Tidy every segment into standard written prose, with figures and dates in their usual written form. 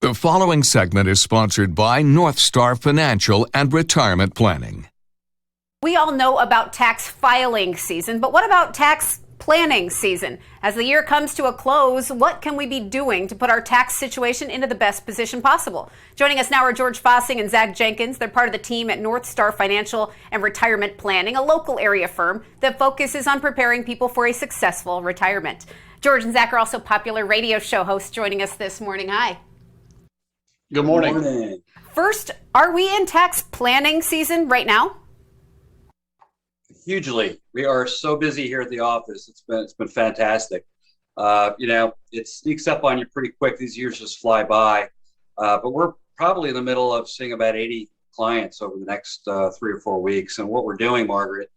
The following segment is sponsored by North Star Financial and Retirement Planning. We all know about tax filing season, but what about tax planning season? As the year comes to a close, what can we be doing to put our tax situation into the best position possible? Joining us now are George Fossing and Zach Jenkins. They're part of the team at North Star Financial and Retirement Planning, a local area firm that focuses on preparing people for a successful retirement. George and Zach are also popular radio show hosts joining us this morning. Hi. Good morning. First, are we in tax planning season right now? Hugely. We are so busy here at the office. It's been fantastic. It sneaks up on you pretty quick. These years just fly by. But we're probably in the middle of seeing about 80 clients over the next 3 or 4 weeks. And what we're doing, Margaret,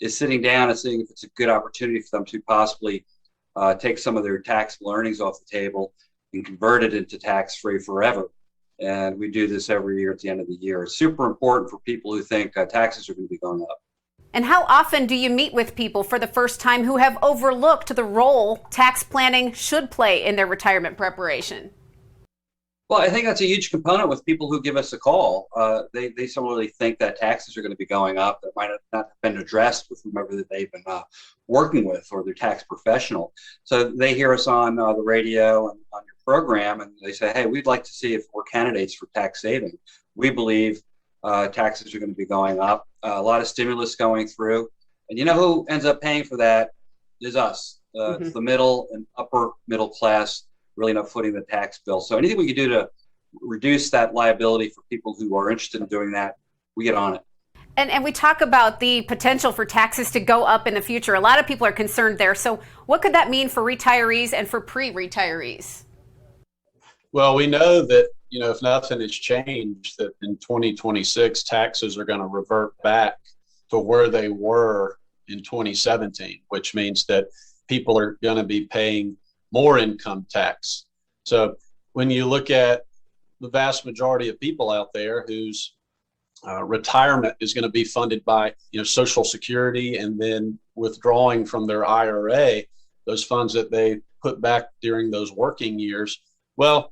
is sitting down and seeing if it's a good opportunity for them to possibly take some of their tax earnings off the table and convert it into tax-free forever. And we do this every year at the end of the year. It's super important for people who think taxes are going to be going up. And how often do you meet with people for the first time who have overlooked the role tax planning should play in their retirement preparation? Well, I think that's a huge component with people who give us a call. They similarly think that taxes are going to be going up that might not have been addressed with whomever that they've been working with or their tax professional. So they hear us on the radio and on your program, and they say, hey, we'd like to see if we're candidates for tax saving. We believe taxes are going to be going up, a lot of stimulus going through. And you know who ends up paying for that is us. It's the middle and upper middle class really not footing the tax bill. So anything we can do to reduce that liability for people who are interested in doing that, we get on it. And we talk about the potential for taxes to go up in the future. A lot of people are concerned there. So what could that mean for retirees and for pre-retirees? Well, we know that, if nothing has changed, that in 2026, taxes are going to revert back to where they were in 2017, which means that people are going to be paying more income tax. So when you look at the vast majority of people out there whose retirement is going to be funded by, Social Security and then withdrawing from their IRA, those funds that they put back during those working years, well,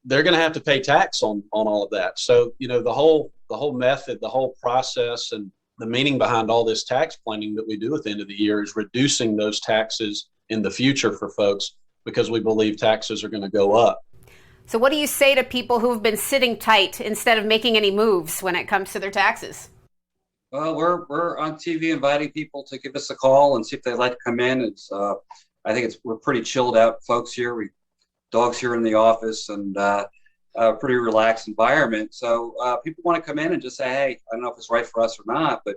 they're going to have to pay tax on all of that. So, the whole method, the whole process, and the meaning behind all this tax planning that we do at the end of the year is reducing those taxes in the future for folks because we believe taxes are going to go up. So what do you say to people who have been sitting tight instead of making any moves when it comes to their taxes? Well, we're on TV inviting people to give us a call and see if they'd like to come in. We're pretty chilled out folks here. Dogs here in the office and a pretty relaxed environment. So people want to come in and just say, hey, I don't know if it's right for us or not, but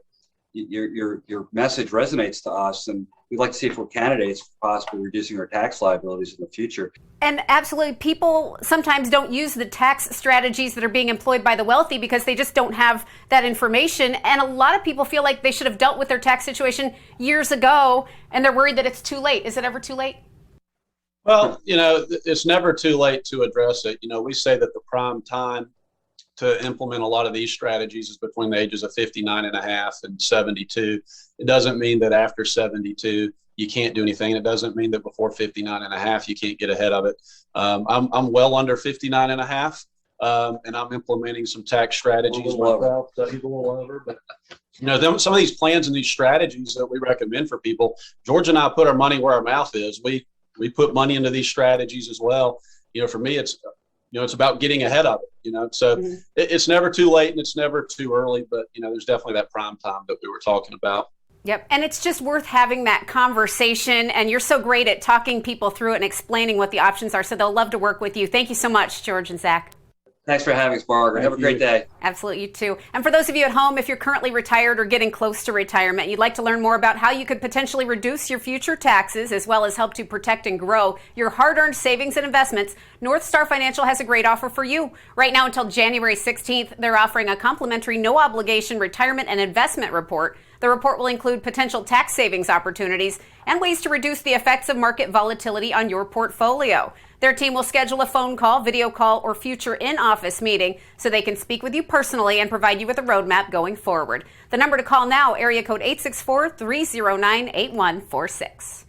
your message resonates to us, and we'd like to see if we're candidates for possibly reducing our tax liabilities in the future. And absolutely, people sometimes don't use the tax strategies that are being employed by the wealthy because they just don't have that information. And a lot of people feel like they should have dealt with their tax situation years ago, and they're worried that it's too late. Is it ever too late? Well, it's never too late to address it. We say that the prime time to implement a lot of these strategies is between the ages of 59 and a half and 72. It doesn't mean that after 72 you can't do anything. It doesn't mean that before 59 and a half you can't get ahead of it. I'm well under 59 and a half, and I'm implementing some tax strategies. He's a little over, but some of these plans and these strategies that we recommend for people, George and I put our money where our mouth is. We put money into these strategies as well. For me, it's about getting ahead of it, So it's never too late and it's never too early, but, there's definitely that prime time that we were talking about. Yep. And it's just worth having that conversation. And you're so great at talking people through it and explaining what the options are. So they'll love to work with you. Thank you so much, George and Zach. Thanks for having us, Margaret. Have a great day. Absolutely, you too. And for those of you at home, if you're currently retired or getting close to retirement, and you'd like to learn more about how you could potentially reduce your future taxes as well as help to protect and grow your hard-earned savings and investments, North Star Financial has a great offer for you. Right now until January 16th, they're offering a complimentary no-obligation retirement and investment report. The report will include potential tax savings opportunities and ways to reduce the effects of market volatility on your portfolio. Their team will schedule a phone call, video call, or future in-office meeting so they can speak with you personally and provide you with a roadmap going forward. The number to call now, area code 864-309-8146.